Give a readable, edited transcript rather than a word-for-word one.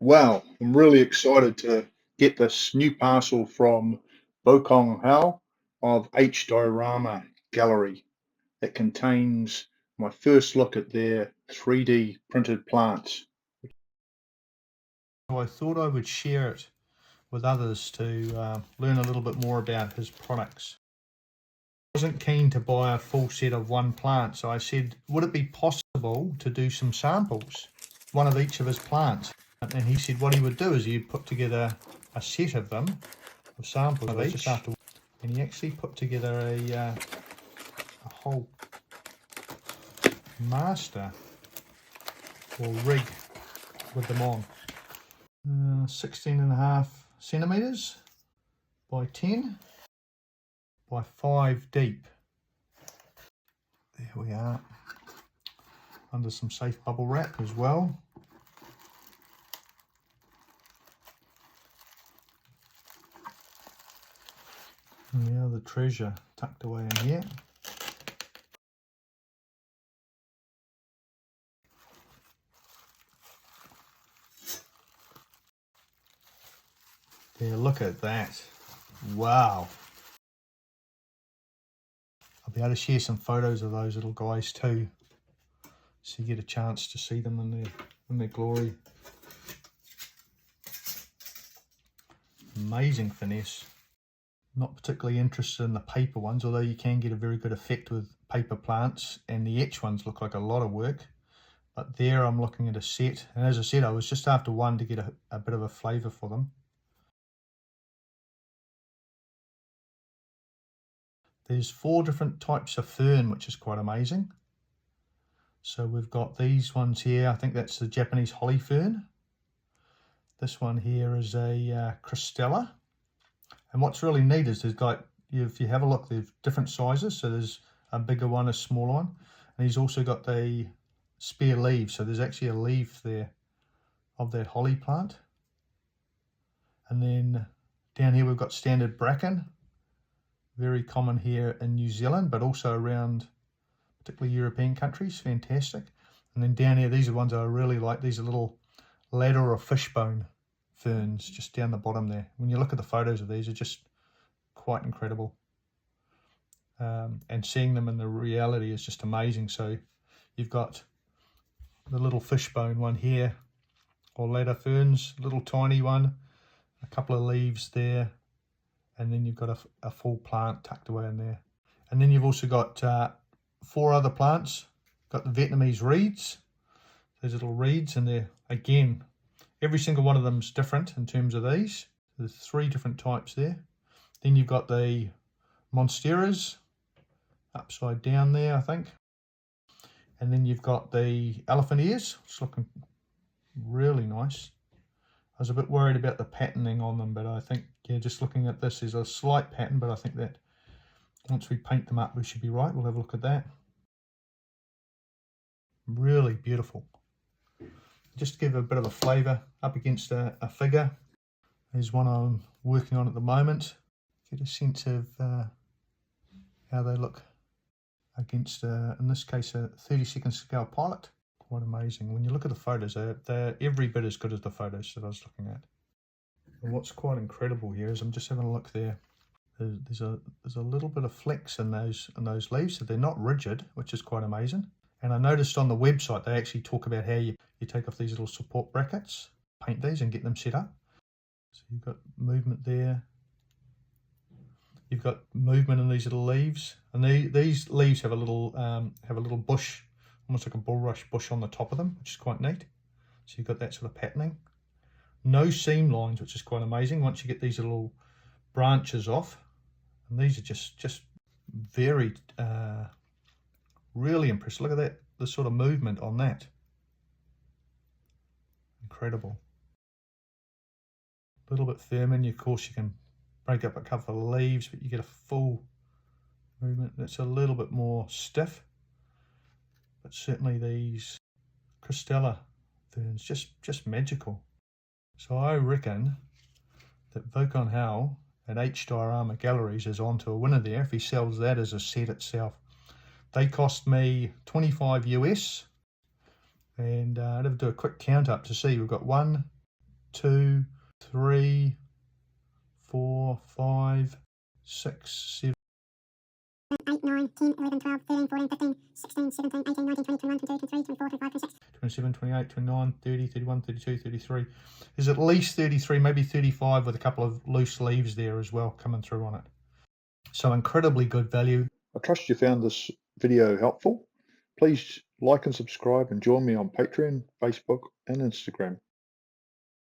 Wow, I'm really excited to get this new parcel from Cong of H-Diorama Gallery. It contains my first look at their 3D printed plants. So I thought I would share it with others to learn a little bit more about his products. I wasn't keen to buy a full set of one plant, so I said, would it be possible to do some samples, one of each of his plants? And he said what he would do is he'd put together a set of them, of samples of each, and he actually put together a whole master or rig with them on. 16.5 centimeters by 10 by 5 deep. There we are, under some safe bubble wrap as well. And now the treasure tucked away in here. Yeah, look at that. Wow. I'll be able to share some photos of those little guys too, so you get a chance to see them in their glory. Amazing finesse. Not particularly interested in the paper ones, although you can get a very good effect with paper plants, and the etch ones look like a lot of work. But there I'm looking at a set, and as I said, I was just after one to get a bit of a flavour for them. There's 4 different types of fern, which is quite amazing. So we've got these ones here. I think that's the Japanese holly fern. This one here is a Cristella. And what's really neat is there's like, if you have a look, there's different sizes. So there's a bigger one, a smaller one. And he's also got the spare leaves. So there's actually a leaf there of that holly plant. And then down here we've got standard bracken. Very common here in New Zealand, but also around particularly European countries. Fantastic. And then down here, these are ones I really like. These are little ladder or fishbone ferns just down the bottom there. When you look at the photos of these, are just quite incredible. And seeing them in the reality is just amazing. So you've got the little fishbone one here, or ladder ferns, little tiny one, a couple of leaves there, and then you've got a full plant tucked away in there. And then you've also got 4 other plants. Got the Vietnamese reeds, those little reeds, and they're, again, every single one of them is different in terms of these. There's 3 different types there. Then you've got the monsteras, upside down there, I think. And then you've got the elephant ears, it's looking really nice. I was a bit worried about the patterning on them, but I think, yeah, just looking at this, there's a slight pattern, but I think that once we paint them up, we should be right. We'll have a look at that. Really beautiful. Just to give a bit of a flavour, up against a figure. There's one I'm working on at the moment. Get a sense of how they look against, in this case, a 32nd scale pilot. Quite amazing. When you look at the photos, they're every bit as good as the photos that I was looking at. And what's quite incredible here is I'm just having a look there. There's a little bit of flex in those leaves, so they're not rigid, which is quite amazing. And I noticed on the website they actually talk about how you take off these little support brackets, paint these and get them set up. So you've got movement there. You've got movement in these little leaves, and these leaves have a little bush, almost like a bulrush bush on the top of them, which is quite neat. So you've got that sort of patterning. No seam lines, which is quite amazing once you get these little branches off. And these are just very, really impressive. Look at that, the sort of movement on that. Incredible. A little bit firmer, and of course you can break up a couple of leaves, but you get a full movement that's a little bit more stiff. But certainly these Cristella ferns, just magical. So I reckon that Volcom Howell at H-Diorama Galleries is on to a winner there if he sells that as a set itself. They cost me 25 US, and I'd have to do a quick count up to see. We've got 1, 2, 3, 4, 5, 6, 7, 8, 9, 10, 11, 12, 13, 14, 15, 16, 17, 18, 19, 20, 21, 22, 23, 24, 25, 26. 27, 28, 29, 30, 31, 32, 33. There's at least 33, maybe 35 with a couple of loose leaves there as well coming through on it. So incredibly good value. I trust you found this video helpful. Please like and subscribe and join me on Patreon, Facebook and Instagram.